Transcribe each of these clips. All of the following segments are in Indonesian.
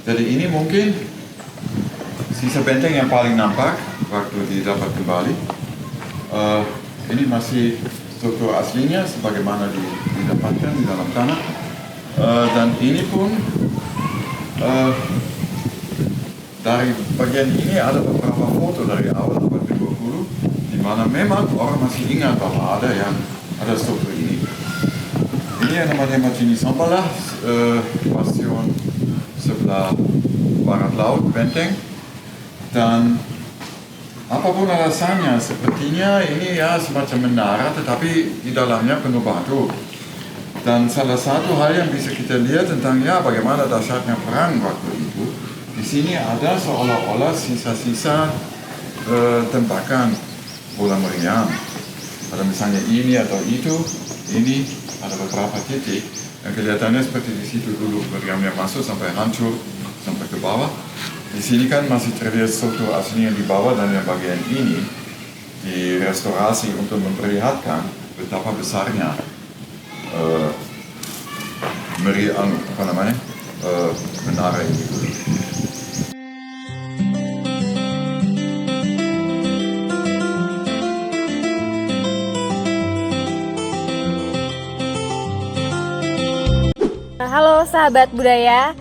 Jadi ini mungkin sisa benteng yang paling nampak waktu didapat kembali. Ini masih struktur aslinya sebagaimana didapatkan di dalam tanah. Dan ini pun dari bagian ini ada beberapa foto dari awal abad ke-20 di mana memang orang masih ingat bahwa ada struktur ini. Ini yang namanya Martini Sambala, bastion sebelah barat laut benteng. Dan apapun alasannya, sepertinya ini ya semacam menara, tetapi di dalamnya penuh batu. Dan salah satu hal yang bisa kita lihat tentang ya bagaimana dahsyatnya perang waktu itu, di sini ada seolah-olah sisa-sisa tembakan bola meriam. Ada misalnya ini atau itu, ini ada beberapa titik yang kelihatannya seperti di situ dulu meriamnya masuk sampai hancur sampai ke bawah. Di sini kan masih terlihat struktur asli yang di bawah dan yang bagian ini direstorasi untuk memperlihatkan betapa besarnya menara ini dulu. Halo sahabat budaya,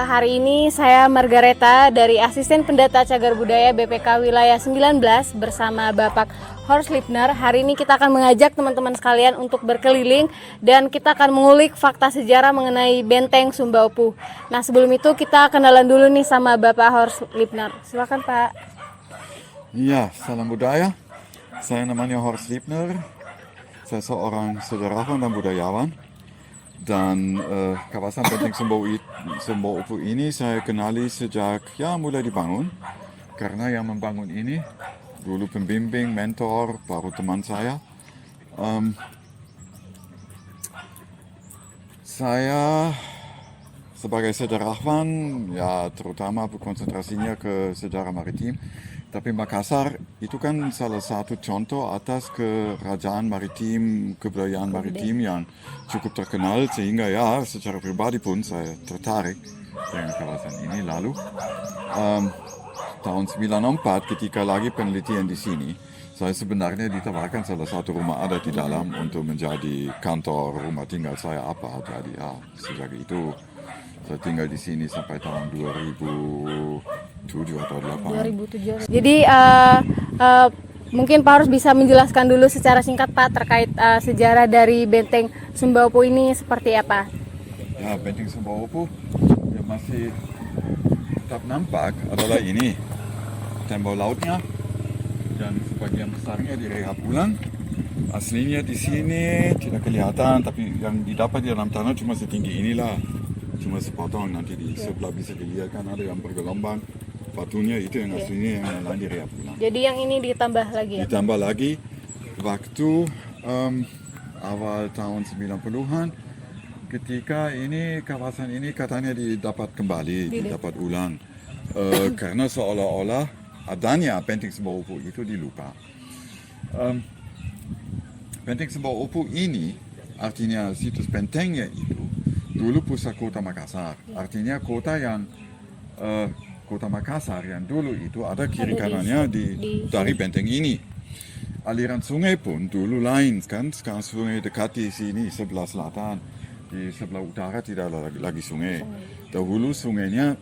hari ini saya Margareta dari Asisten Pendata Cagar Budaya BPK Wilayah 19 bersama Bapak Horst Lipner. Hari ini kita akan mengajak teman-teman sekalian untuk berkeliling dan kita akan mengulik fakta sejarah mengenai Benteng Sumba Upu. Nah sebelum itu kita kenalan dulu nih sama Bapak Horst Lipner. Silakan Pak. Ya, salam budaya. Saya namanya Horst Lipner. Saya seorang sejarawan dan budayawan. Dan kawasan Benteng Sumba Upu ini saya kenali sejak mulai dibangun. Karena yang membangun ini dulu pembimbing, mentor, baru teman saya. Saya sebagai sejarawan terutama konsentrasinya ke sejarah maritim. Tapi Makassar itu kan salah satu contoh atas kerajaan maritim, kebudayaan maritim yang cukup terkenal sehingga secara pribadi pun saya tertarik dengan kawasan ini. Lalu tahun 94 ketika lagi penelitian di sini, saya sebenarnya ditawarkan salah satu rumah adat di dalam untuk menjadi kantor rumah tinggal saya apa. Jadi sejak itu saya tinggal di sini sampai tahun 2007 atau 2008. 2007. Jadi mungkin Pak Horst bisa menjelaskan dulu secara singkat Pak terkait sejarah dari Benteng Sumba Upu ini seperti apa? Ya, Benteng Sumba Upu yang masih tetap nampak adalah ini tembok lautnya dan sebagian besarnya direhab ulang. Aslinya di sini tidak kelihatan, tapi yang didapat di dalam tanah cuma setinggi inilah. Cuma sepotong, nanti di sebelah bisa dilihat kan ada yang bergelombang. Batunya itu yang aslinya, yang lain direhab ulang. Jadi yang ini ditambah lagi ya? Ditambah lagi waktu awal tahun 90-an ketika ini kawasan ini katanya didapat kembali, didapat ulang. Karena seolah-olah adanya Benteng Sumba Upu itu dilupa. Benteng Sumba Upu ini artinya situs bentengnya itu dulu pusat kota Makassar. Artinya kota Makassar yang dulu itu ada kiri kanannya dari benteng ini. Aliran sungai pun dulu lain kan. Sekarang sungai dekat di sini sebelah selatan. Di sebelah utara tidak ada lagi sungai. Dahulu sungainya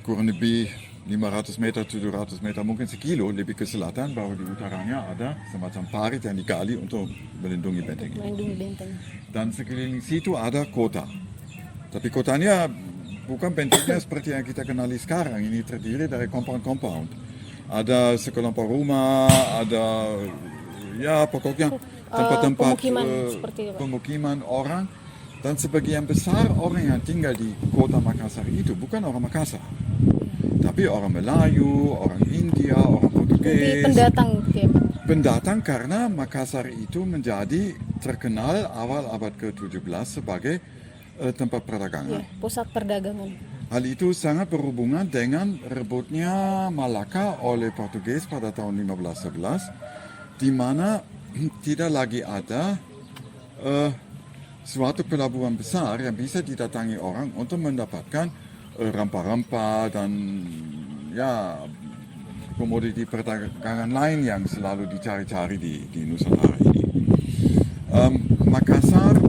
kurang lebih 500 meter, 700 meter, mungkin sekilo lebih ke selatan, baru di utaranya ada semacam parit yang digali untuk melindungi benteng ini. Dan sekeliling situ ada kota. Tapi kotanya bukan bentengnya seperti yang kita kenali sekarang. Ini terdiri dari compound. Ada sekelompok rumah, ada pokoknya tempat-tempat pemukiman orang. Dan sebagian besar orang yang tinggal di kota Makassar itu bukan orang Makassar. Tapi orang Melayu, orang India, orang Portugis. Pendatang karena Makassar itu menjadi terkenal awal abad ke-17 sebagai tempat perdagangan. Pusat perdagangan. Hal itu sangat berhubungan dengan rebutnya Malaka oleh Portugis pada tahun 1511, di mana tidak lagi ada suatu pelabuhan besar yang bisa didatangi orang untuk mendapatkan rempah-rempah dan ya komoditi perdagangan lain yang selalu dicari-cari di Nusantara ini. Makassar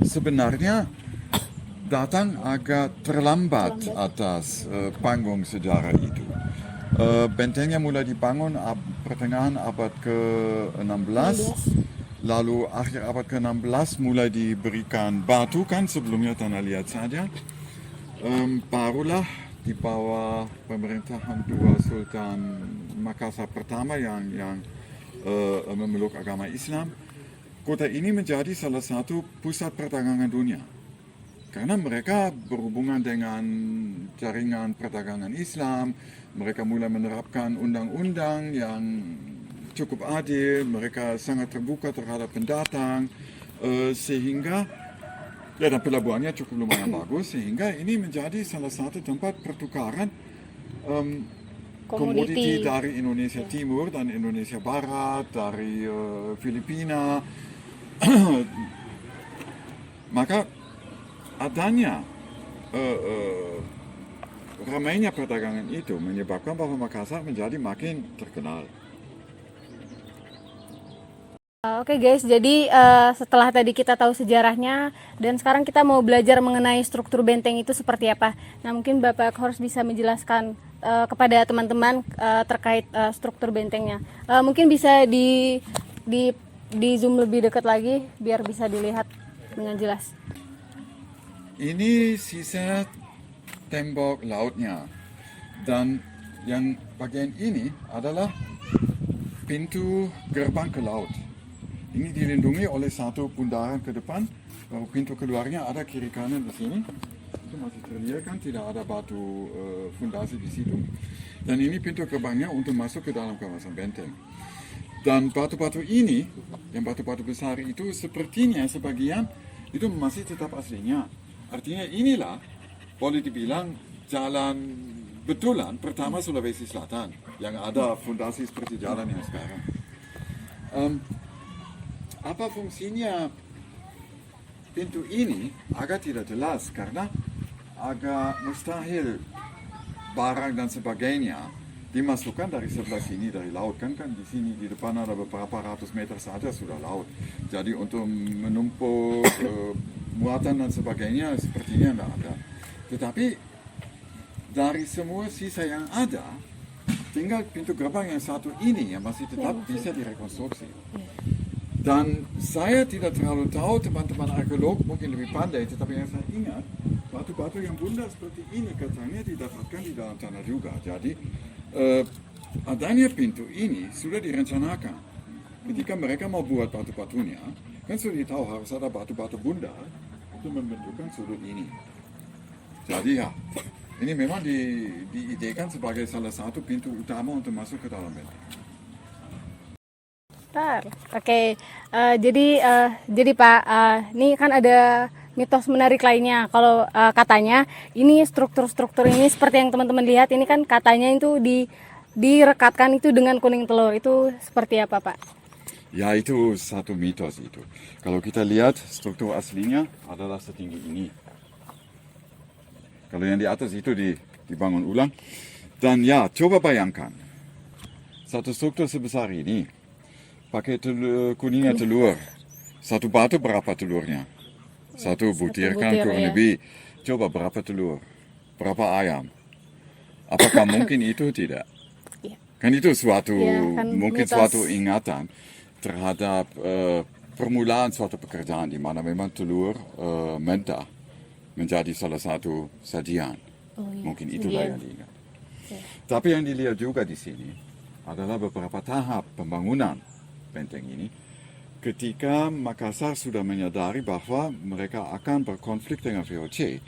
sebenarnya datang agak terlambat atas panggung sejarah itu. Bentengnya mulai dibangun pertengahan abad ke-16, lalu akhir abad ke-16 mulai diberikan batu, kan sebelumnya tanah liat saja. Barulah di bawah pemerintahan dua Sultan Makassar pertama yang memeluk agama Islam, kota ini menjadi salah satu pusat perdagangan dunia. Karena mereka berhubungan dengan jaringan perdagangan Islam, mereka mulai menerapkan undang-undang yang cukup adil, mereka sangat terbuka terhadap pendatang, sehingga dan pelabuhannya cukup lumayan bagus, sehingga ini menjadi salah satu tempat pertukaran komoditi dari Indonesia Timur dan Indonesia Barat, dari Filipina. Maka adanya ramainya perdagangan itu menyebabkan bahwa Makassar menjadi makin terkenal. Oke guys, jadi setelah tadi kita tahu sejarahnya dan sekarang kita mau belajar mengenai struktur benteng itu seperti apa. Nah, mungkin Bapak Hors bisa menjelaskan kepada teman-teman terkait struktur bentengnya. Mungkin bisa di zoom lebih dekat lagi biar bisa dilihat dengan jelas. Ini sisa tembok lautnya, dan yang bagian ini adalah pintu gerbang ke laut. Ini dilindungi oleh satu bundaran ke depan, baru pintu keluarnya ada kiri kanan di sini. Itu masih terlihat kan, tidak ada batu fondasi di situ. Dan ini pintu gerbangnya untuk masuk ke dalam kawasan benteng. Dan batu-batu ini, yang batu-batu besar itu sepertinya sebagian itu masih tetap aslinya. Artinya inilah boleh dibilang jalan betulan pertama Sulawesi Selatan yang ada fondasi seperti jalan yang sekarang. Apa fungsinya pintu ini agak tidak jelas karena agak mustahil barang dan sebagainya dimasukkan dari sebelah sini dari laut, kan di sini di depan ada beberapa ratus meter saja sudah laut. Jadi untuk menumpuk muatan dan sebagainya sepertinya tidak ada. Tetapi dari semua sisa yang ada, tinggal pintu gerbang yang satu ini yang masih tetap bisa direkonstruksi. Dan saya tidak terlalu tahu, teman-teman arkeolog mungkin lebih pandai, tetapi yang saya ingat, batu-batu yang bundar seperti ini katanya didapatkan di dalam tanah juga. Jadi adanya pintu ini sudah direncanakan. Ketika mereka mau buat batu-batunya, kan sudah tahu harus ada batu-batu bundar untuk membentukkan sudut ini. Jadi ya, ini memang diidekan sebagai salah satu pintu utama untuk masuk ke dalam benteng. Oke, jadi Pak, ini kan ada mitos menarik lainnya. Kalau katanya ini struktur-struktur ini seperti yang teman-teman lihat ini kan katanya itu direkatkan itu dengan kuning telur. Itu seperti apa, Pak? Ya, itu satu mitos itu. Kalau kita lihat struktur aslinya adalah setinggi ini. Kalau yang di atas itu dibangun ulang. Dan ya, coba bayangkan satu struktur sebesar ini pakai kuningnya telur. Satu batu berapa telurnya? Satu butir kan kurang lebih. Coba berapa telur? Berapa ayam? Apakah mungkin itu? Tidak. Kan itu suatu mungkin mitos. Suatu ingatan terhadap permulaan suatu pekerjaan di mana memang telur mentah menjadi salah satu sajian. Mungkin itulah yang diingat. Tapi yang dilihat juga di sini adalah beberapa tahap pembangunan benteng ini. Ketika Makassar sudah menyadari bahwa mereka akan berkonflik dengan VOC,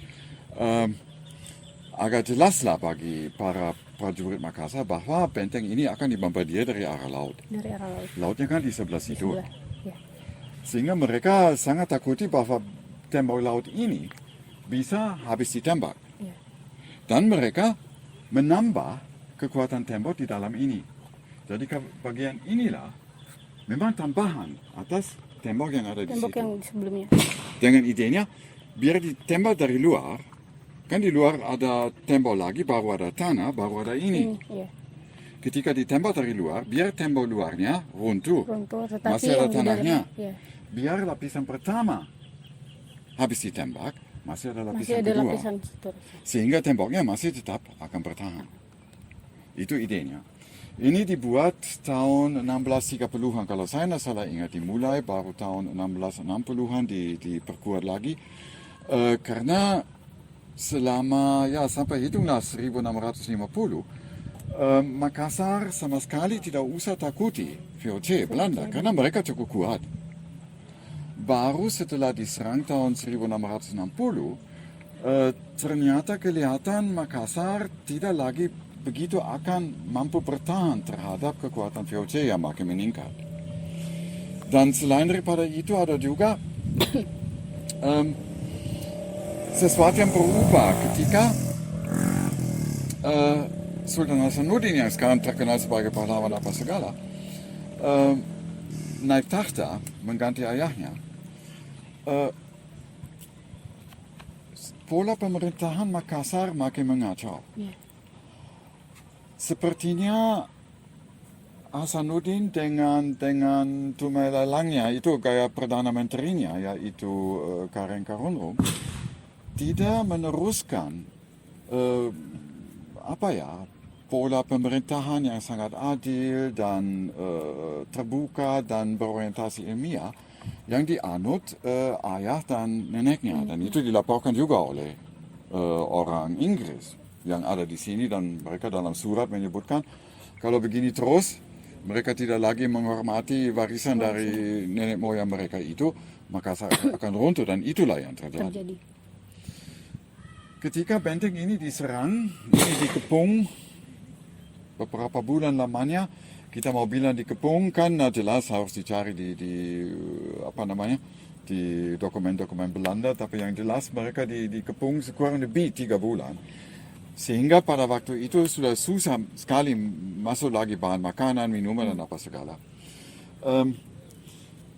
agak jelaslah bagi para prajurit Makassar bahwa benteng ini akan dibombardir dari arah laut. Dari arah laut. Lautnya kan di sebelah situ. Sehingga mereka sangat takuti bahwa tembok laut ini bisa habis ditembak. Dan mereka menambah kekuatan tembok di dalam ini. Jadi bagian inilah memang tambahan atas tembok yang ada di situ. Tembok yang sebelumnya. Dengan idenya, biar ditembak dari luar, kan di luar ada tembok lagi, baru ada tanah, baru ada ini. Iya. Ketika ditembak dari luar, biar tembok luarnya runtuh. Runtuh, tetapi Masih ada yang di tanahnya. dalam- iya. Biar lapisan pertama habis ditembak, masih ada lapisan Masih ada kedua. lapisan seterusnya. Sehingga temboknya masih tetap akan bertahan. Itu idenya. Ini dibuat tahun 1630-an. Kalau saya tidak salah ingat, dimulai baru tahun 1660-an diperkuat lagi. Karena selama, ya sampai hitunglah 1650, Makassar sama sekali tidak usah takuti VOC Belanda. Karena mereka cukup kuat. Baru setelah diserang tahun 1660, ternyata kelihatan Makassar tidak lagi begitu akan mampu bertahan terhadap kekuatan VOC yang makin meningkat. Dan selain daripada itu ada juga sesuatu yang berubah ketika Sultan Hasanuddin yang sekarang terkenal sebagai pahlawan apa segala naik takhta mengganti ayahnya. Pola pemerintahan Makassar makin mengacau. Iya. Sepertinya Hasanuddin dengan tumelalangnya itu gaya perdana menterinya yaitu Karen Karunrum tidak meneruskan pola pemerintahan yang sangat adil dan terbuka dan berorientasi ilmiah yang dianut ayah dan neneknya, dan itu dilaporkan juga oleh orang Inggris yang ada di sini, dan mereka dalam surat menyebutkan kalau begini terus mereka tidak lagi menghormati warisan dari nenek moyang mereka itu, maka akan runtuh, dan itulah yang terjadi. Ketika benteng ini diserang, ini dikepung beberapa bulan lamanya. Kita mau bilang dikepung kan jelas harus dicari di dokumen-dokumen Belanda, tapi yang jelas mereka dikepung kurang lebih 3 bulan. Sehingga pada waktu itu sudah susah sekali masuk lagi bahan makanan, minuman, dan apa segala.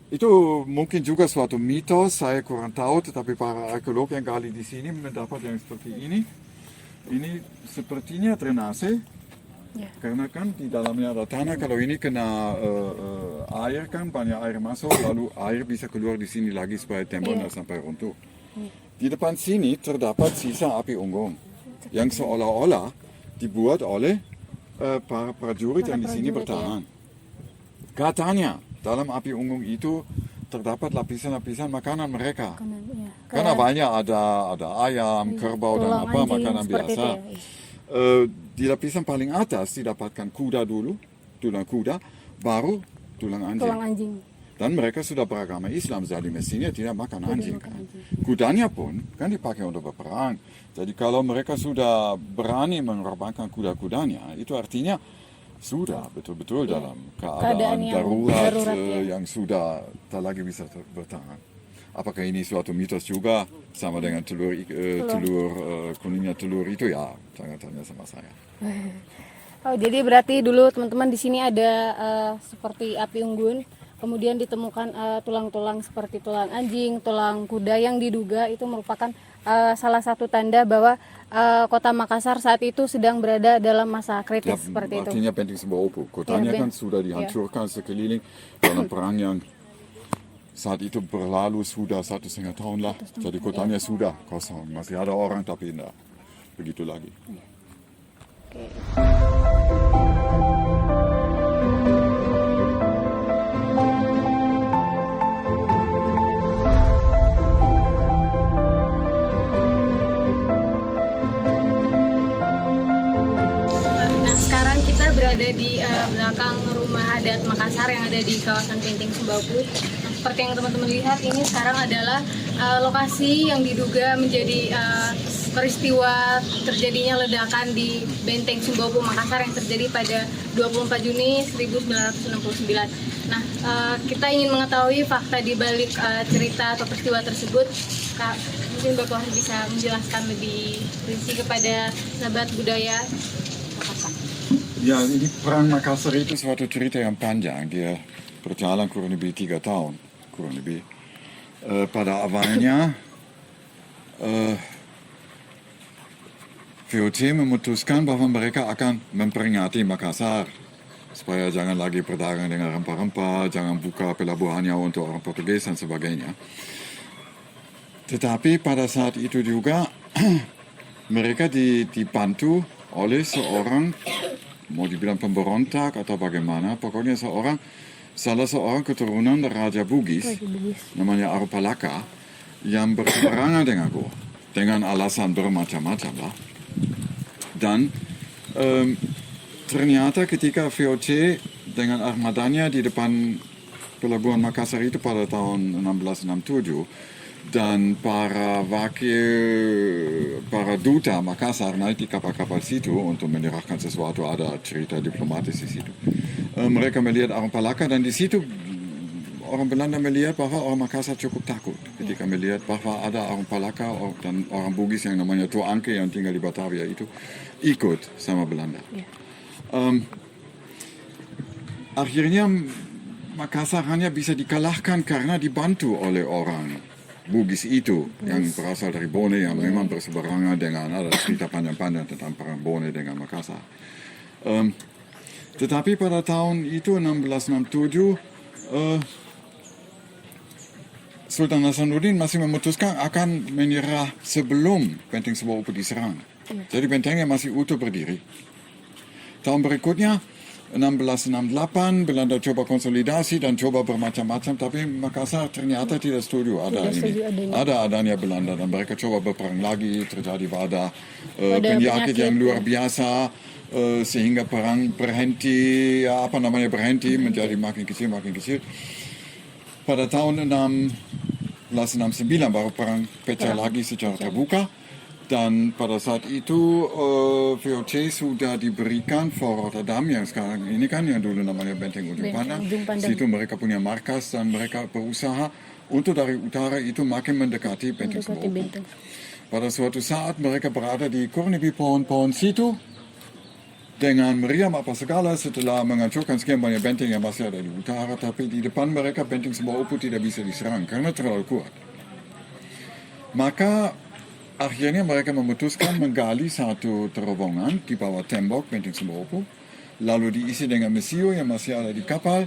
Itu mungkin juga suatu mitos, saya kurang tahu, tetapi para arkeolog yang gali di sini mendapat yang seperti ini. Ini sepertinya drainase, karena kan di dalamnya ada tanah. Kalau ini kena air kan, banyak air masuk, lalu air bisa keluar di sini lagi supaya temboknya sampai runtuh. Di depan sini terdapat sisa api unggung yang seolah-olah dibuat oleh para prajurit yang di sini bertahan. Katanya dalam api unggung itu terdapat lapisan-lapisan makanan mereka. Karena banyak ada ayam, kerbau, dan apa makanan biasa. Di lapisan paling atas didapatkan kuda dulu, tulang kuda, baru tulang anjing. Dan mereka sudah beragama Islam, jadi mestinya tidak makan anjing. Kudanya pun kan dipakai untuk berperang. Jadi kalau mereka sudah berani mengorbankan kuda-kudanya, itu artinya sudah betul-betul dalam keadaan darurat yang sudah tak lagi bisa bertahan. Apakah ini suatu mitos juga sama dengan telur kuningnya telur itu, ya jangan tanya sama saya. Oh, jadi berarti dulu teman-teman di sini ada seperti api unggun, kemudian ditemukan tulang-tulang seperti tulang anjing, tulang kuda yang diduga itu merupakan salah satu tanda bahwa kota Makassar saat itu sedang berada dalam masa kritis seperti itu. Artinya penting sebuah opo. Kotanya kan sudah dihancurkan sekeliling dalam perang yang saat itu berlalu sudah 1,5 tahun lah. Jadi kotanya sudah kosong. Masih ada orang tapi tidak begitu lagi. Sekarang kita berada di belakang rumah adat Makassar yang ada di kawasan Benteng Sumbawu. Nah, seperti yang teman-teman lihat, ini sekarang adalah lokasi yang diduga menjadi peristiwa terjadinya ledakan di Benteng Sumbawu Makassar yang terjadi pada 24 Juni 1969. Nah, kita ingin mengetahui fakta di balik cerita atau peristiwa tersebut. Kak, mungkin Bapak bisa menjelaskan lebih rinci kepada sahabat budaya Makassar. Ya, ini perang Makassar itu suatu cerita yang panjang. Dia berjalan kurang lebih 3 tahun, kurang lebih. Pada awalnya VOC memutuskan bahwa mereka akan memperingati Makassar supaya jangan lagi berdagang dengan rempah-rempah, jangan buka pelabuhannya untuk orang Portugis dan sebagainya. Tetapi pada saat itu juga mereka dibantu oleh seorang, mau dibilang pemberontak atau bagaimana, pokoknya salah seorang keturunan Raja Bugis, namanya Arupalaka, yang berseberangan dengan Goa dengan alasan bermacam-macam lah. Dan ternyata ketika VOC dengan armadanya di depan pelabuhan Makassar itu pada tahun 1667 dan para duta Makassar naik di kapal-kapal situ untuk menyerahkan sesuatu, ada cerita diplomatis di situ. Mereka melihat Arupalaka dan di situ orang Belanda melihat bahwa orang Makassar cukup takut ketika melihat bahwa ada orang Palaka dan orang Bugis yang namanya Tua Angke yang tinggal di Batavia itu ikut sama Belanda. Akhirnya Makassar hanya bisa dikalahkan karena dibantu oleh orang Bugis itu yang berasal dari Bone yang memang berseberangan dengan, ada cerita panjang-panjang tentang perang Bone dengan Makassar. Tetapi pada tahun itu 1667 Sultan Hasanuddin masih memutuskan akan menyerah sebelum Benteng Sebuah Upu diserang. Jadi bentengnya masih utuh berdiri. Tahun berikutnya, 1668, Belanda coba konsolidasi dan coba bermacam-macam, tapi Makassar ternyata tidak setuju ada adanya Belanda dan mereka coba berperang lagi, terjadi pada penyakit yang luar biasa, sehingga perang berhenti, menjadi makin kecil. Pada tahun 1669 baru perang pecah lagi secara terbuka dan pada saat itu VOC sudah diberikan Fort Rotterdam yang sekarang ini kan yang dulu namanya Benteng Ujung Pandang. Situ mereka punya markas dan mereka berusaha untuk dari utara itu makin mendekati Benteng Sebuah Upu. Pada suatu saat mereka berada di kurnibi pohon-pohon situ dengan meriam apa segala setelah menghancurkan sekian banyak benteng yang masih ada di utara, tapi di depan mereka Benteng Sebuah Upu tidak bisa diserang karena terlalu kuat. Maka akhirnya mereka memutuskan menggali satu terowongan di bawah tembok Benteng Sebuah Upu, lalu diisi dengan mesio yang masih ada di kapal,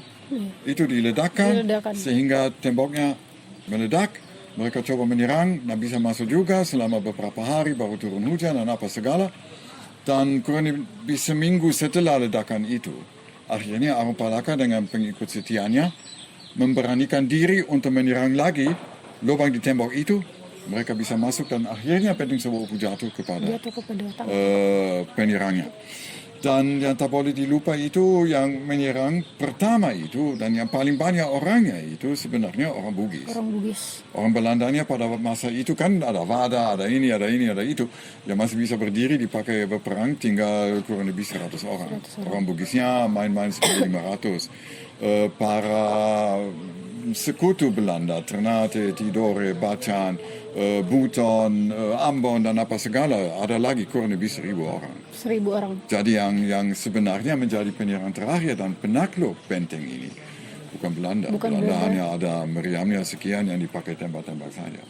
itu diledakkan sehingga temboknya meledak. Mereka coba menyerang, dan bisa masuk juga selama beberapa hari baru turun hujan dan apa segala. Dan kurang lebih seminggu setelah ledakan itu, akhirnya Arupalaka dengan pengikut setianya memberanikan diri untuk menyerang lagi lubang di tembok itu. Mereka bisa masuk dan akhirnya Benteng Sebuah Upu jatuh kepada penyerangnya. Dan yang tak boleh dilupa itu yang menyerang pertama itu dan yang paling banyak orangnya itu sebenarnya orang Bugis. Orang Belandanya pada masa itu kan ada Wada, ada ini, ada itu. Yang masih bisa berdiri dipakai berperang tinggal kurang lebih 100 orang. Orang Bugisnya main-main 1.500. Para sekutu Belanda, Ternate, Tidore, Bacan, Buton, Ambon dan apa segala, ada lagi kurang lebih 1.000 orang. 1.000 orang. Jadi yang sebenarnya menjadi penyerang terakhir dan penakluk benteng ini bukan Belanda. Belanda hanya ada meriamnya sekian yang dipakai tembak-tembak saja.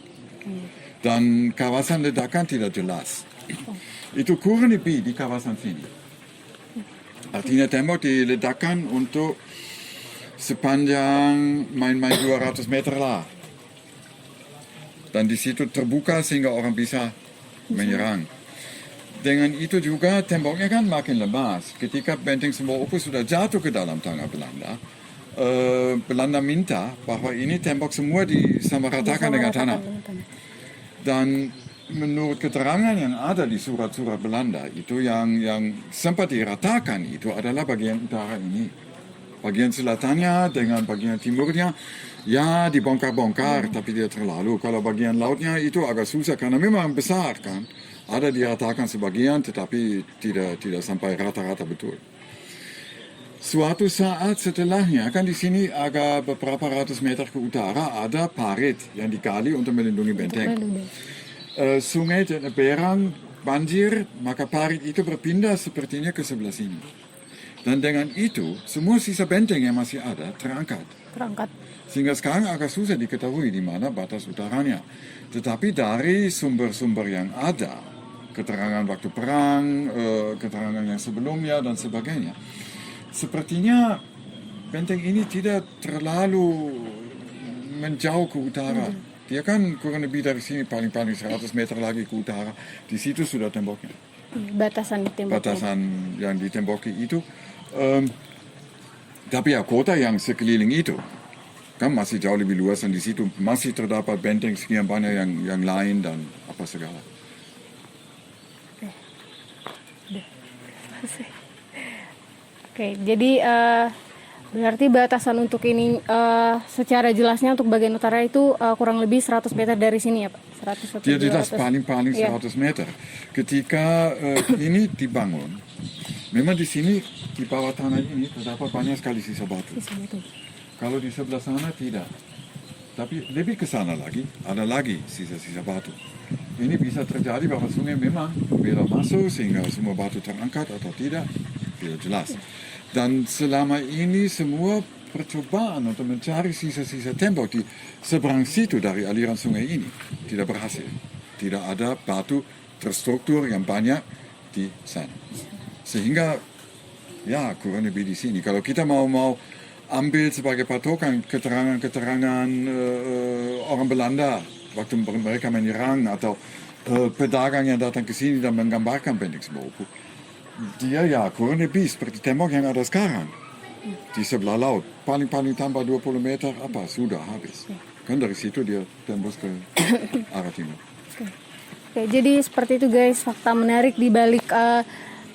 Dan kawasan ledakan tidak jelas. Itu kurang lebih di kawasan sini. Artinya tembok diledakkan untuk sepanjang main-main 200 meter lah. Dan di situ terbuka sehingga orang bisa menyerang. Dengan itu juga temboknya kan makin lemas. Ketika Benteng Sebuah Upu sudah jatuh ke dalam tangan Belanda, Belanda minta bahwa ini tembok semua disamaratakan dengan tanah. Dan menurut keterangan yang ada di surat-surat Belanda itu yang sempat diratakan itu adalah bagian utara ini. Bagian selatannya dengan bagian timurnya ya dibongkar-bongkar tapi tidak terlalu. Kalau bagian lautnya itu agak susah karena memang besar kan. Ada diratakan sebagian tetapi tidak sampai rata-rata betul. Suatu saat setelahnya kan di sini agak beberapa ratus meter ke utara ada parit yang digali untuk melindungi benteng. Sungai Berang banjir maka parit itu berpindah sepertinya ke sebelah sini. Dan dengan itu, semua sisa benteng yang masih ada terangkat. Sehingga sekarang agak susah diketahui di mana batas utaranya. Tetapi dari sumber-sumber yang ada, keterangan waktu perang, keterangan yang sebelumnya dan sebagainya. Sepertinya benteng ini tidak terlalu menjauh ke utara. Dia kan kurang lebih dari sini paling-paling 100 meter lagi ke utara. Di situ sudah temboknya. Batasan ditemboknya. Batasan yang ditemboki itu. Tapi ya kota yang sekeliling itu kan masih jauh lebih luas dan di situ masih terdapat benteng sekian banyak yang lain dan apa segala. Oke, jadi berarti batasan untuk ini secara jelasnya untuk bagian utara itu kurang lebih 100 meter dari sini ya Pak? 100 atau Dia jelas 200? paling-paling 100 meter. Ketika ini dibangun, memang di sini di bawah tanah ini terdapat banyak sekali sisa batu. Kalau di sebelah sana tidak. Tapi lebih ke sana lagi, ada lagi sisa-sisa batu. Ini bisa terjadi bahwa sungai memang belok masuk sehingga semua batu terangkat atau tidak jelas. Dan selama ini semua percobaan untuk mencari sisa-sisa tembok di seberang situ dari aliran sungai ini tidak berhasil. Tidak ada batu terstruktur yang banyak di sana. Sehingga ya kurang lebih di sini. Kalau kita mau ambil sebagai patokan keterangan-keterangan orang Belanda waktu mereka menyerang atau pedagang yang datang ke sini dan menggambarkan benteng Sembopu. Dia ya kurang lebih seperti tembok yang ada sekarang di sebelah laut. Paling-paling tambah 20 meter apa sudah habis. Kan dari situ dia tembus ke arah timur. Oke, jadi seperti itu guys, fakta menarik di balik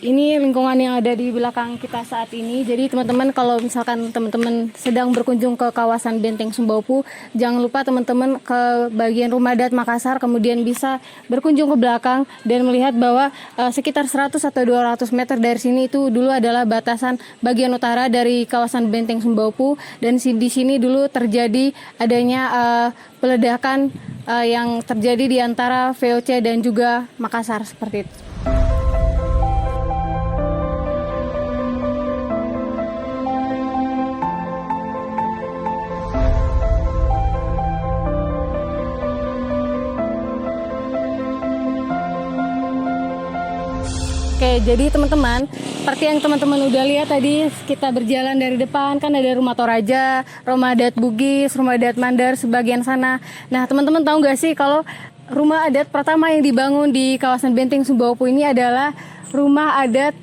ini lingkungan yang ada di belakang kita saat ini. Jadi teman-teman kalau misalkan teman-teman sedang berkunjung ke kawasan Benteng Sembopu, jangan lupa teman-teman ke bagian Rumah Adat Makassar, kemudian bisa berkunjung ke belakang dan melihat bahwa sekitar 100 atau 200 meter dari sini itu dulu adalah batasan bagian utara dari kawasan Benteng Sembopu, dan di sini dulu terjadi adanya peledakan yang terjadi di antara VOC dan juga Makassar seperti itu. Oke, jadi teman-teman, seperti yang teman-teman udah lihat tadi, kita berjalan dari depan, kan ada Rumah Toraja, Rumah Adat Bugis, Rumah Adat Mandar, sebagian sana. Nah, teman-teman tahu nggak sih kalau rumah adat pertama yang dibangun di kawasan Benteng Sembopu ini adalah Rumah Adat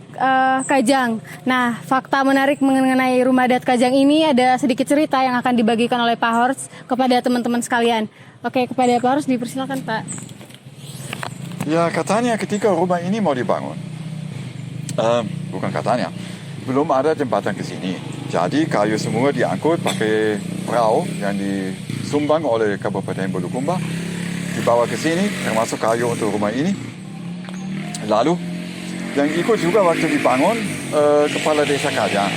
Kajang. Nah, fakta menarik mengenai Rumah Adat Kajang ini ada sedikit cerita yang akan dibagikan oleh Pak Hors kepada teman-teman sekalian. Oke, kepada Pak Hors dipersilakan, Pak. Ya, katanya ketika rumah ini mau dibangun, bukan katanya, belum ada jembatan ke sini. Jadi kayu semua diangkut pakai perahu yang disumbang oleh Kabupaten Bulukumba, dibawa ke sini, termasuk kayu untuk rumah ini. Lalu yang ikut juga waktu dibangun Kepala Desa Kajang.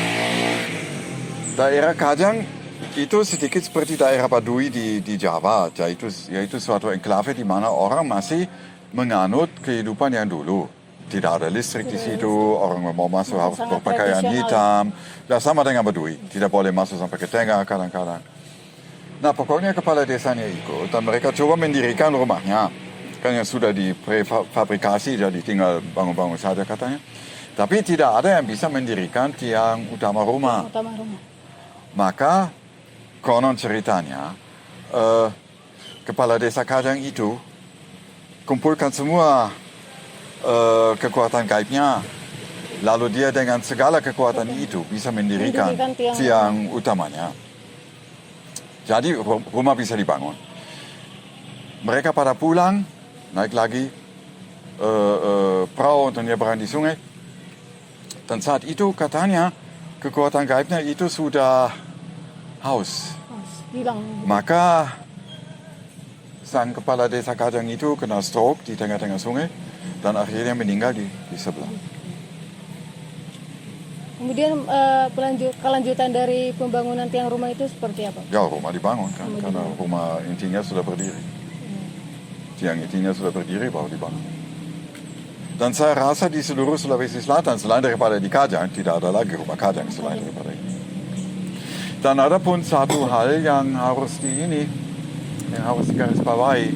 Daerah Kajang itu sedikit seperti daerah Baduy di Jawa, yaitu suatu enklave di mana orang masih menganut kehidupan yang dulu. Tidak ada listrik di situ, orang mau masuk harus berpakaian hitam. Ya, sama dengan Baduy, tidak boleh masuk sampai ke tengah kadang-kadang. Nah, pokoknya kepala desanya ikut dan mereka coba mendirikan rumahnya. Kan yang sudah diprefabrikasi, jadi tinggal bangun-bangun saja katanya. Tapi tidak ada yang bisa mendirikan tiang utama rumah. Maka, konon ceritanya, kepala desa Kajang itu kumpulkan semua kekuatan gaibnya, lalu dia dengan segala kekuatan itu bisa mendirikan tiang utamanya. Jadi rumah bisa dibangun. Mereka pada pulang, naik lagi perahu untuk nyebrang di sungai. Dan saat itu katanya kekuatan gaibnya itu sudah haus. Maka sang kepala desa Kajang itu kena stroke di tengah-tengah sungai dan akhirnya meninggal di sebelah. Kemudian kelanjutan dari pembangunan tiang rumah itu seperti apa? Ya, rumah dibangun kan, karena rumah intinya sudah berdiri. Tiang intinya sudah berdiri baru dibangun. Dan saya rasa di seluruh Sulawesi Selatan selain daripada di Kajang tidak ada lagi rumah Kajang selain daripada ini. Dan ada pun satu hal yang harus digarisbawahi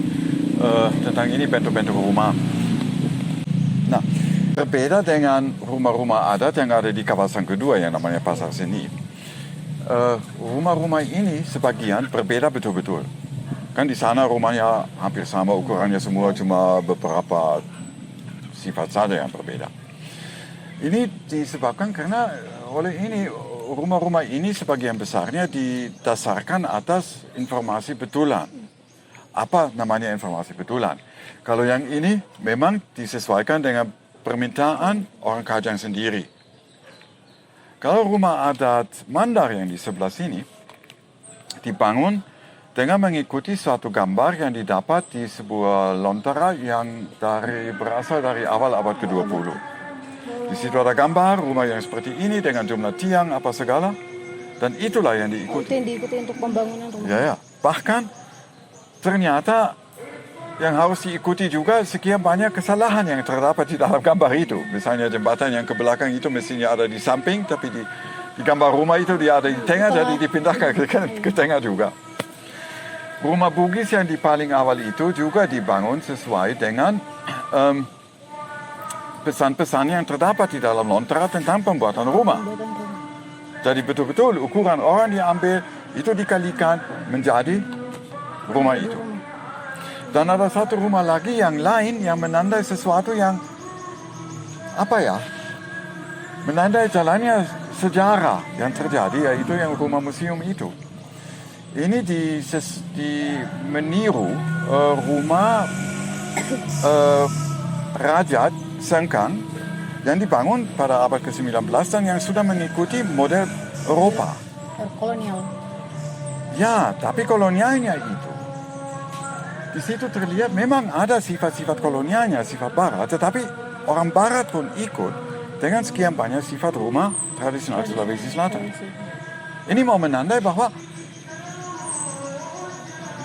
tentang ini bentuk-bentuk rumah. berbeda dengan rumah-rumah adat yang ada di kawasan kedua yang namanya Pasar Seni. Rumah-rumah ini sebagian berbeda betul-betul. Kan di sana rumahnya hampir sama ukurannya semua, cuma beberapa sifat saja yang berbeda. Ini disebabkan karena oleh ini rumah-rumah ini sebagian besarnya didasarkan atas informasi betulan. Apa namanya informasi betulan? Kalau yang ini memang disesuaikan dengan permintaan orang Kajang sendiri. Kalau rumah adat Mandar yang di sebelah sini dibangun dengan mengikuti suatu gambar yang didapat di sebuah lontara yang berasal dari awal abad ke-20. Di situ ada gambar rumah yang seperti ini dengan jumlah tiang apa segala, dan itulah yang diikuti. Itu yang diikuti untuk pembangunan rumah. Ya. Bahkan ternyata yang harus diikuti juga sekian banyak kesalahan yang terdapat di dalam gambar itu. Misalnya jembatan yang ke belakang itu mestinya ada di samping, tapi di gambar rumah itu dia ada di tengah, jadi dipindahkan ke tengah juga. Rumah Bugis yang di paling awal itu juga dibangun sesuai dengan pesan-pesan yang terdapat di dalam lontara tentang pembuatan rumah. Jadi betul-betul ukuran orang diambil, itu dikalikan menjadi rumah itu. Dan ada satu rumah lagi yang lain yang menandai sesuatu yang menandai jalannya sejarah yang terjadi, yaitu yang rumah museum itu. Ini meniru rumah Raja Sengkang yang dibangun pada abad ke-19 dan yang sudah mengikuti model Eropa. Kolonial. Ya, tapi kolonialnya itu. Di situ terlihat memang ada sifat-sifat kolonialnya, sifat barat, tetapi orang barat pun ikut dengan sekian banyak sifat rumah tradisional Sulawesi Selatan. Ini mau menandai bahwa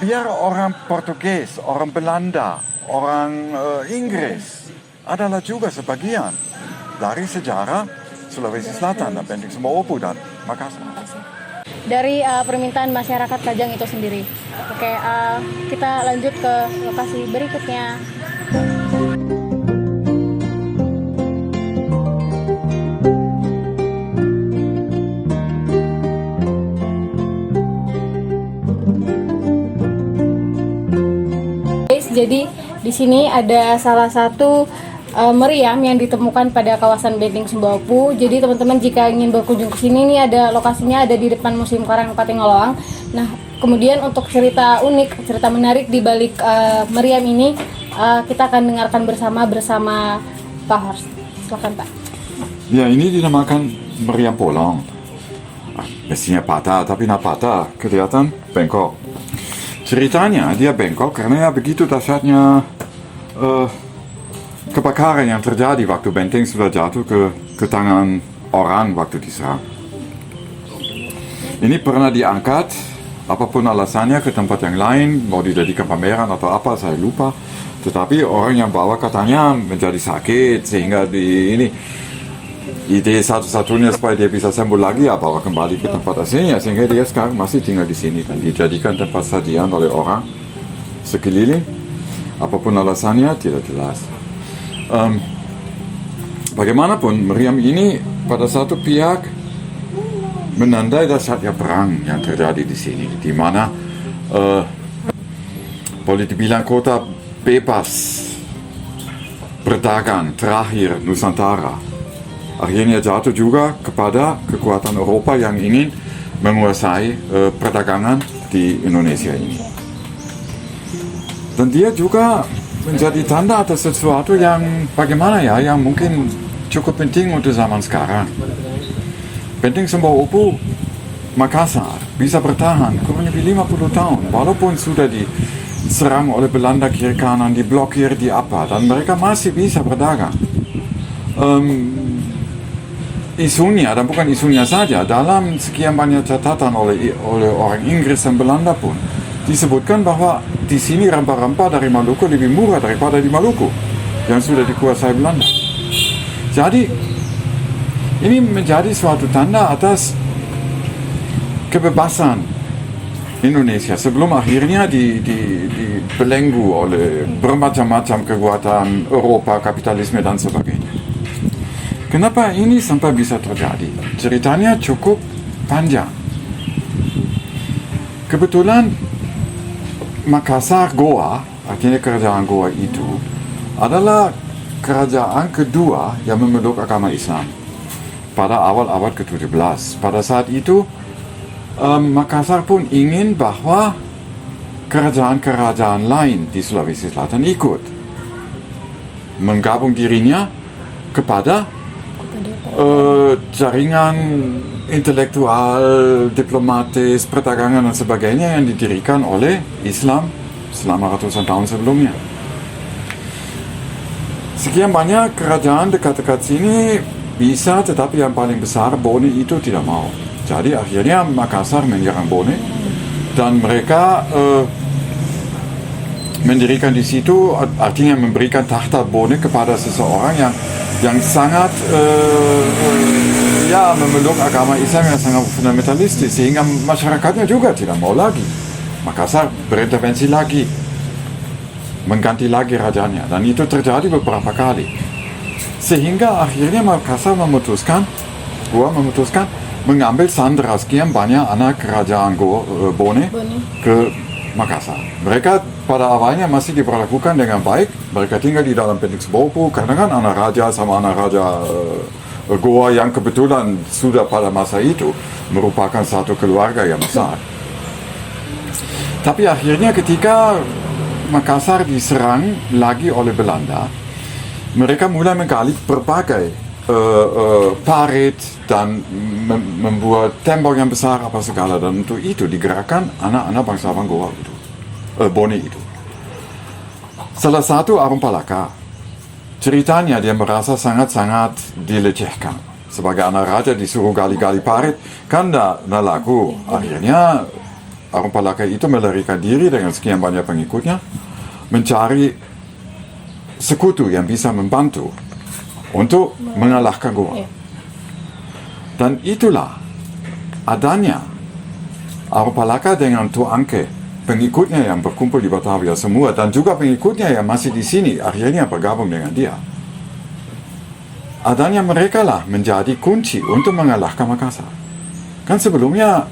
biar orang Portugis, orang Belanda, orang Inggris adalah juga sebagian dari sejarah Sulawesi Selatan dan Benteng Sembaopu dan Makassar. Dari permintaan masyarakat Kajang itu sendiri. Oke, kita lanjut ke lokasi berikutnya. Guys, jadi di sini ada salah satu meriam yang ditemukan pada kawasan Benteng Sembaopu. Jadi teman-teman jika ingin berkunjung ke sini, nih ada lokasinya, ada di depan Museum Karang Patingoloang. Nah, kemudian untuk cerita unik, cerita menarik di balik meriam ini kita akan dengarkan bersama Pak Horst. Silakan Pak. Ya, ini dinamakan meriam polong. Mestinya patah, tapi tidak patah, kelihatan bengkok. Ceritanya dia bengkok karena begitu dahsyatnya kebakaran yang terjadi waktu benteng sudah jatuh ke tangan orang waktu diserang. Ini pernah diangkat, apapun alasannya, ke tempat yang lain, mau dijadikan pameran atau apa, saya lupa. Tetapi orang yang bawa katanya menjadi sakit, sehingga ide satu-satunya supaya dia bisa sembuh lagi, bawa kembali ke tempat aslinya, sehingga dia sekarang masih tinggal di sini dan dijadikan tempat sajian oleh orang sekeliling. Apapun alasannya tidak jelas. Bagaimanapun meriam ini pada satu pihak menandai dahsyatnya perang yang terjadi di sini, di mana boleh dibilang kota bebas berdagang terakhir Nusantara akhirnya jatuh juga kepada kekuatan Eropa yang ingin menguasai perdagangan di Indonesia ini. Dan dia juga menjadi tanda atas sesuatu yang bagaimana ya, yang mungkin cukup penting untuk zaman sekarang. Benteng Sembaopu Makassar bisa bertahan kurang lebih 50 tahun, walaupun sudah diserang oleh Belanda kiri kanan, diblokir, dan mereka masih bisa berdagang. Isunya, dan bukan isunya saja, dalam sekian banyak catatan oleh orang Inggris dan Belanda pun disebutkan bahwa di sini rempah-rempah dari Maluku lebih murah daripada di Maluku yang sudah dikuasai Belanda. Jadi ini menjadi suatu tanda atas kebebasan Indonesia sebelum akhirnya dibelenggu oleh bermacam-macam kekuatan Eropa, kapitalisme dan sebagainya. Kenapa ini sampai bisa terjadi? Ceritanya cukup panjang. Kebetulan Makassar Goa, artinya kerajaan Goa itu, adalah kerajaan kedua yang memeluk agama Islam pada awal abad ke-17. Pada saat itu, Makassar pun ingin bahwa kerajaan-kerajaan lain di Sulawesi Selatan ikut menggabung dirinya kepada jaringan intelektual, diplomatis, perdagangan dan sebagainya yang didirikan oleh Islam selama ratusan tahun sebelumnya. Sekian banyak kerajaan dekat-dekat sini bisa, tetapi yang paling besar Bone itu tidak mau. Jadi akhirnya Makassar menyerang Bone dan mereka mendirikan di situ, artinya memberikan tahta Bone kepada seseorang yang sangat memeluk agama Islam yang sangat fundamentalistis, sehingga masyarakatnya juga tidak mau lagi. Makassar berintervensi lagi, mengganti lagi rajanya, dan itu terjadi beberapa kali. Sehingga akhirnya Makassar memutuskan mengambil sandera sekian banyak anak kerajaan Bone ke Makassar. Mereka pada awalnya masih diperlakukan dengan baik. Mereka tinggal di dalam Penix Bopu, karena kan anak raja sama anak raja Goa yang kebetulan sudah pada masa itu merupakan satu keluarga yang besar. Tapi akhirnya ketika Makassar diserang lagi oleh Belanda, mereka mulai menggali berbagai parit dan membuat tembok yang besar apa segala, dan untuk itu digerakkan anak-anak bangsawan Goa itu, Bone itu. Salah satu Arung Palaka. Ceritanya dia merasa sangat-sangat dilecehkan. Sebagai anak raja disuruh gali-gali parit, kan tidak laku. Akhirnya Arung Palaka itu melarikan diri dengan sekian banyak pengikutnya, mencari sekutu yang bisa membantu untuk mengalahkan Goa. Dan itulah adanya Arung Palaka dengan Tu Angke, pengikutnya yang berkumpul di Batavia semua, dan juga pengikutnya yang masih di sini akhirnya bergabung dengan dia. Adanya mereka lah menjadi kunci untuk mengalahkan Makassar. Kan sebelumnya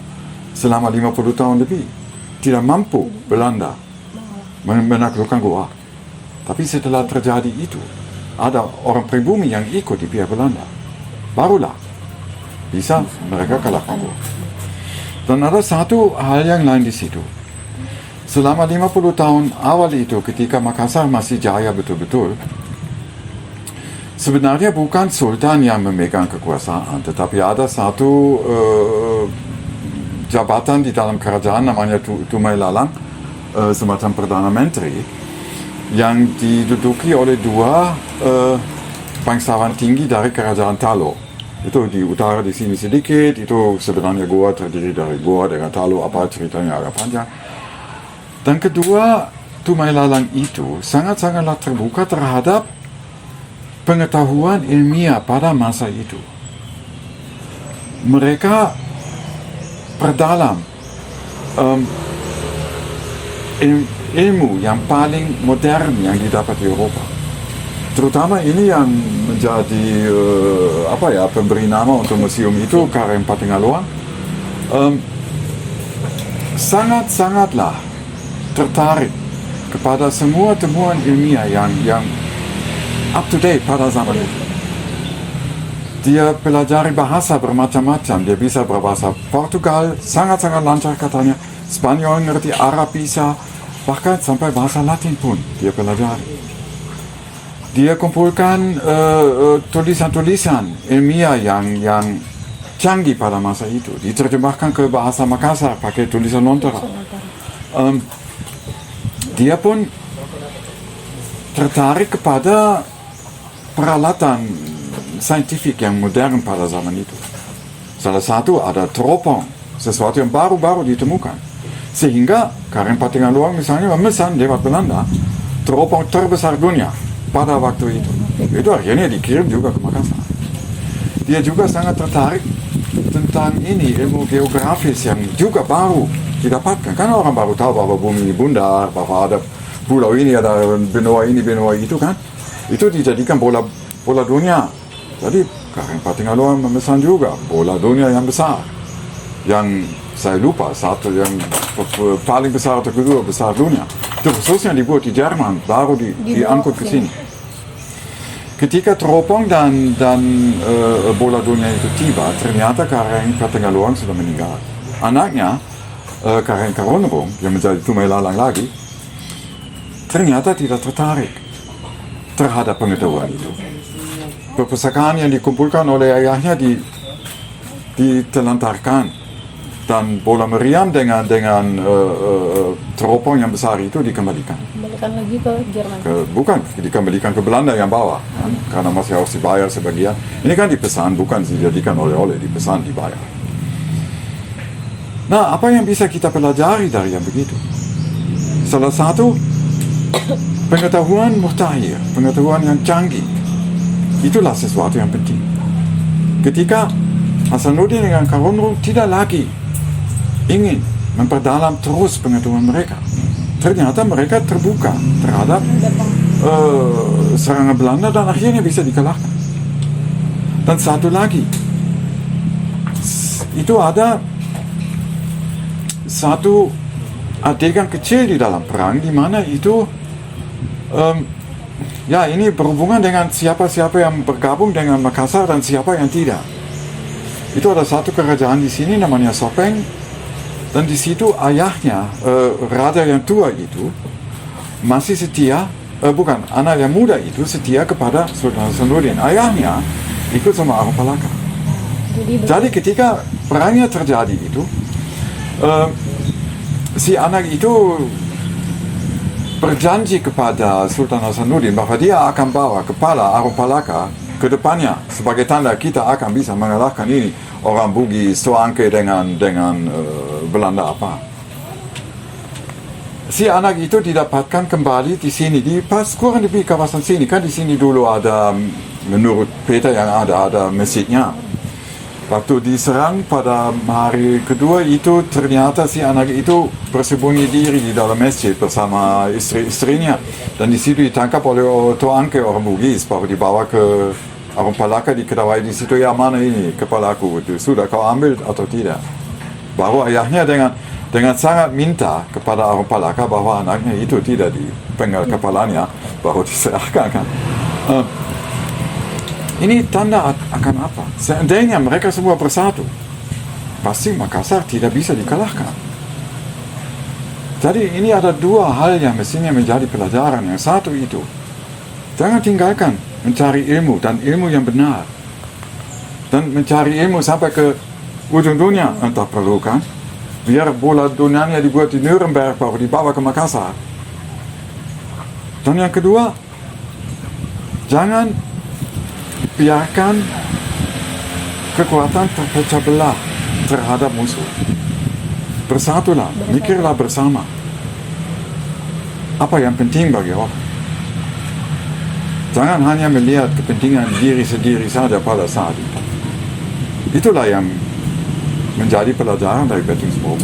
selama 50 tahun lebih tidak mampu Belanda menaklukkan Goa. Tapi setelah terjadi itu, ada orang pribumi yang ikut di pihak Belanda. Barulah bisa mereka kalahkan Goa. Dan ada satu hal yang lain di situ. Selama 50 tahun awal itu, ketika Makassar masih jaya betul-betul, sebenarnya bukan Sultan yang memegang kekuasaan, tetapi ada satu jabatan di dalam kerajaan namanya Tumai Lalang, semacam Perdana Menteri, yang diduduki oleh dua bangsawan tinggi dari kerajaan Talo. Itu di utara di sini sedikit, itu sebenarnya Goa terdiri dari Goa dengan Talo, apa ceritanya agak panjang. Dan kedua, Tumai Lalang itu sangat-sangatlah terbuka terhadap pengetahuan ilmiah pada masa itu. Mereka perdalam ilmu yang paling modern yang didapat di Eropa. Terutama ini yang menjadi pemberi nama untuk museum itu, Karem Patingaluang. Sangat-sangatlah tertarik kepada semua temuan ilmiah yang up to date pada zaman itu. Dia pelajari bahasa bermacam-macam. Dia bisa berbahasa Portugal, sangat-sangat lancar katanya. Spanyol ngerti, Arab bisa, bahkan sampai bahasa Latin pun dia pelajari. Dia kumpulkan tulisan-tulisan ilmiah yang canggih pada masa itu. Diterjemahkan ke bahasa Makassar pakai tulisan Lontara. Dia pun tertarik kepada peralatan saintifik yang modern pada zaman itu. Salah satu ada teropong, sesuatu yang baru-baru ditemukan. Sehingga Karem Patingaluang misalnya memesan lewat Belanda teropong terbesar dunia pada waktu itu. Itu akhirnya dikirim juga ke Makassar. Dia juga sangat tertarik tentang ini, ilmu geografis yang juga baru didapatkan. Karena orang baru tahu bahwa bumi ini bundar, bahwa ada pulau ini, ada benua ini, benua itu kan. Itu dijadikan bola dunia. Jadi Karen Patingaloa memesan juga bola dunia yang besar. Yang saya lupa, satu yang paling besar atau kedua besar dunia. Itu khususnya dibuat di Jerman, baru diangkut ke sini. Ketika teropong dan bola dunia itu tiba, ternyata Karen Patingaloa sudah meninggal. Anaknya, Karen Karonrong, yang menjadi tumai lalang lagi, ternyata tidak tertarik terhadap pengetahuan itu. Perpustakaan yang dikumpulkan oleh ayahnya ditelantarkan. Dan bola meriam dengan teropong yang besar itu dikembalikan. Kembalikan lagi ke Jerman. Bukan, dikembalikan ke Belanda yang bawah. Kan? Karena masih harus dibayar sebagian. Ini kan dipesan, bukan dijadikan oleh-oleh, dipesan, dibayar. Nah, apa yang bisa kita pelajari dari yang begitu? Salah satu, pengetahuan mutakhir, pengetahuan yang canggih. Itulah sesuatu yang penting. Ketika Hasanuddin dengan Karonrong tidak lagi ingin memperdalam terus pengetahuan mereka, ternyata mereka terbuka terhadap serangan Belanda dan akhirnya bisa dikalahkan. Dan satu lagi, itu ada satu adegan kecil di dalam perang di mana itu ya ini berhubungan dengan siapa-siapa yang bergabung dengan Makassar dan siapa yang tidak. Itu ada satu kerajaan di sini namanya Sopeng. Dan di situ ayahnya, raja yang tua itu, masih setia, anak yang muda itu setia kepada Sultan Hasanuddin. Ayahnya ikut sama Arum Palaka. Jadi ketika perangnya terjadi itu, si anak itu berjanji kepada Sultan Hasanuddin bahwa dia akan bawa kepala Arum Palaka ke depannya sebagai tanda kita akan bisa mengalahkan ini orang Bugis Soangke dengan Belanda apa. Si anak itu didapatkan kembali di sini di pas kurang lebih kawasan sini kan, di sini dulu ada menurut peta yang ada masjidnya. Waktu diserang pada hari kedua itu ternyata si anak itu bersembunyi diri di dalam masjid bersama istri-istrinya, dan di situ ditangkap oleh Toangke orang Bugis baru dibawa ke Arum Palaka di Kedawai. Di situ, ya mana ini kepalaku itu, sudah kau ambil atau tidak? Bahwa ayahnya dengan sangat minta kepada Arum Palaka bahwa anaknya itu tidak dipenggal kepalanya, baru diserahkan kan. Ini tanda akan apa? Seandainya mereka semua bersatu, pasti Makassar tidak bisa dikalahkan. Jadi ini ada dua hal yang mestinya menjadi pelajaran. Yang satu itu, jangan tinggalkan mencari ilmu dan ilmu yang benar. Dan mencari ilmu sampai ke ujung dunia, entah perlu kan? Biar bola dunianya dibuat di Nuremberg baru dibawa ke Makassar. Dan yang kedua, jangan biarkan kekuatan terpecah belah terhadap musuh. Bersatulah, mikirlah bersama. Apa yang penting bagi orang. Jangan hanya melihat kepentingan diri sendiri saja pada saat itu. Itulah yang menjadi pelajaran dari Betting Sport.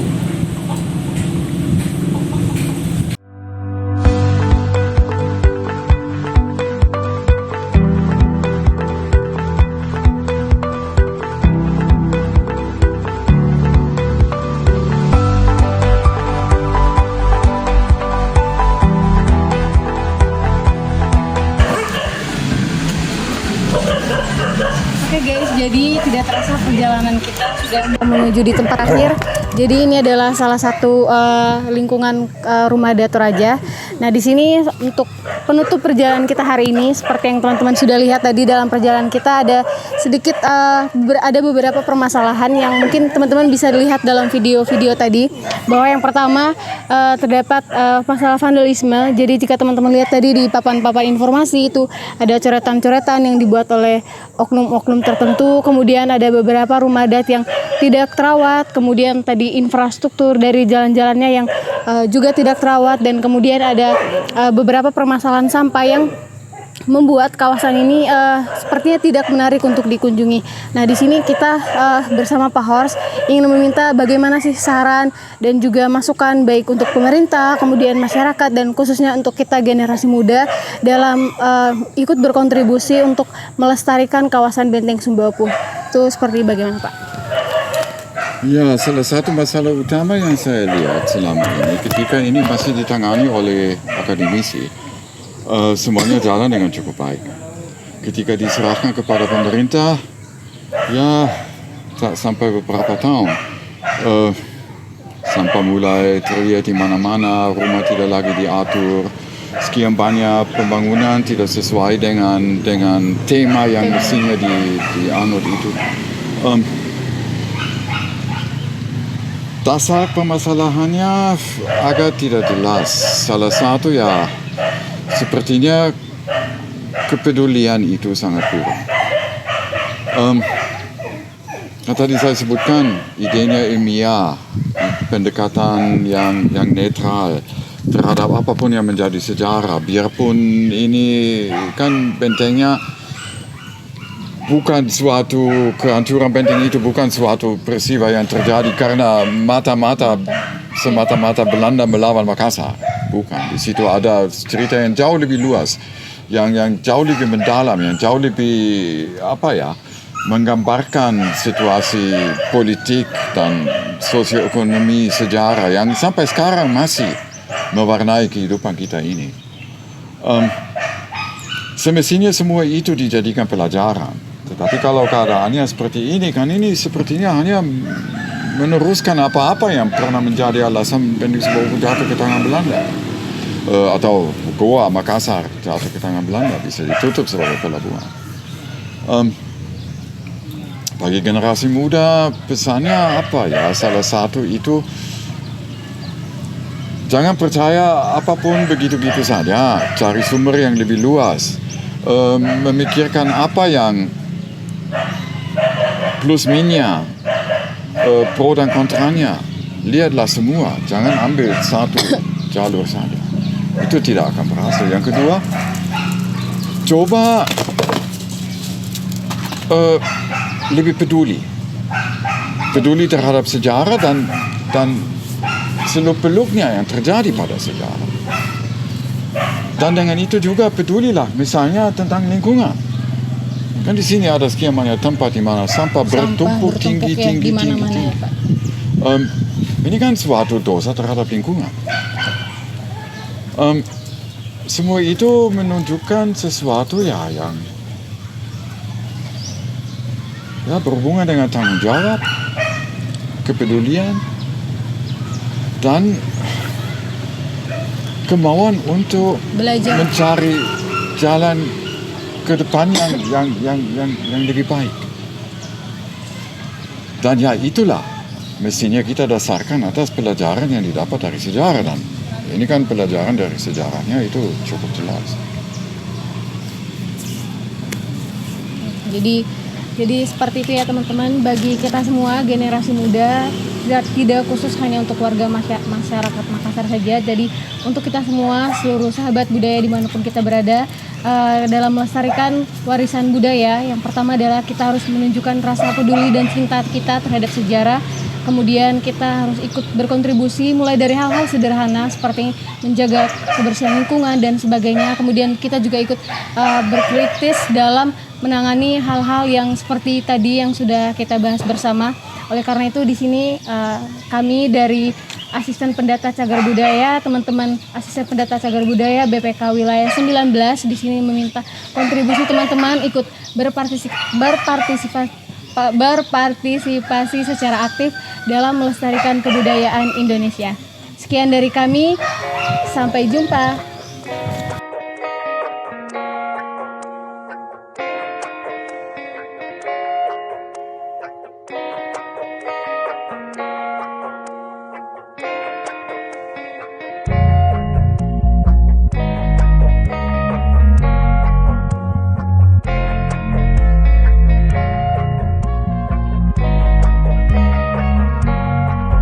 Oke guys, jadi tidak terasa perjalanan kita sudah menuju di tempat akhir. Jadi ini adalah salah satu lingkungan Rumah Dato Raja. Nah di sini untuk penutup perjalanan kita hari ini, seperti yang teman-teman sudah lihat tadi dalam perjalanan kita ada sedikit ada beberapa permasalahan yang mungkin teman-teman bisa lihat dalam video-video tadi. Bahwa yang pertama terdapat masalah vandalisme. Jadi jika teman-teman lihat tadi di papan-papan informasi itu ada coretan-coretan yang dibuat oleh oknum-oknum tertentu. Kemudian ada beberapa rumah adat yang tidak terawat. Kemudian tadi infrastruktur dari jalan-jalannya yang juga tidak terawat. Dan kemudian ada beberapa permasalahan sampah yang membuat kawasan ini sepertinya tidak menarik untuk dikunjungi. Nah, di sini kita bersama Pak Hors ingin meminta bagaimana sih saran dan juga masukan baik untuk pemerintah, kemudian masyarakat dan khususnya untuk kita generasi muda dalam ikut berkontribusi untuk melestarikan kawasan Benteng Sumbawa. Itu seperti bagaimana, Pak? Ya, salah satu masalah utama yang saya lihat selama ini ketika ini masih ditangani oleh akademisi, semuanya jalan dengan cukup baik. Ketika diserahkan kepada pemerintah, ya sampai beberapa tahun, sampah mulai terlihat di mana-mana, rumah tidak lagi diatur, sekian banyak pembangunan tidak sesuai dengan tema yang mestinya dianut itu. Dasar permasalahannya agak tidak jelas. Salah satu ya sepertinya kepedulian itu sangat kurang. Tadi saya sebutkan idenya ilmiah, pendekatan yang netral terhadap apapun yang menjadi sejarah. Biarpun ini kan bentengnya bukan suatu kehancuran benteng itu bukan suatu peristiwa yang terjadi karena semata-mata Belanda melawan Makassar. Bukan. Di situ ada cerita yang jauh lebih luas, yang jauh lebih mendalam, yang jauh lebih menggambarkan situasi politik dan sosioekonomi sejarah yang sampai sekarang masih mewarnai kehidupan kita ini. Semestinya semua itu dijadikan pelajaran. Tetapi kalau keadaannya seperti ini, kan ini sepertinya hanya meneruskan apa-apa yang pernah menjadi alasan Benteng Sumbawa jatuh ke tangan Belanda. Atau Goa, Makassar jatuh ke tangan Belanda, bisa ditutup sebagai pelabuhan. Bagi generasi muda, pesannya apa ya? Salah satu itu, jangan percaya apapun begitu-begitu saja. Cari sumber yang lebih luas. Memikirkan apa yang plus minusnya, pro dan kontranya. Lihatlah semua, jangan ambil satu jalur saja. Itu tidak akan berhasil. Yang kedua, coba lebih peduli terhadap sejarah dan seluk-beluknya yang terjadi pada sejarah. Dan dengan itu juga pedulilah misalnya tentang lingkungan. Kan di sini ada sekian banyak tempat di mana sampah bertumpuk tinggi. Ya, Pak? Ini kan suatu dosa terhadap lingkungan. Semua itu menunjukkan sesuatu yang berhubungan dengan tanggung jawab, kepedulian, dan kemauan untuk belajar, mencari jalan ke depan yang lebih baik. Dan ya itulah mestinya kita dasarkan atas pelajaran yang didapat dari sejarah, dan ini kan pelajaran dari sejarahnya itu cukup jelas. Jadi seperti itu ya teman-teman, bagi kita semua generasi muda, tidak khusus hanya untuk warga masyarakat Makassar saja. Jadi untuk kita semua, seluruh sahabat budaya dimanapun kita berada, dalam melestarikan warisan budaya, yang pertama adalah kita harus menunjukkan rasa peduli dan cinta kita terhadap sejarah. Kemudian kita harus ikut berkontribusi mulai dari hal-hal sederhana seperti menjaga kebersihan lingkungan dan sebagainya. Kemudian kita juga ikut berkritis dalam menangani hal-hal yang seperti tadi yang sudah kita bahas bersama. Oleh karena itu di sini kami dari Asisten Pendata Cagar Budaya, teman-teman Asisten Pendata Cagar Budaya BPK Wilayah 19 di sini meminta kontribusi teman-teman ikut berpartisipasi secara aktif dalam melestarikan kebudayaan Indonesia. Sekian dari kami, sampai jumpa.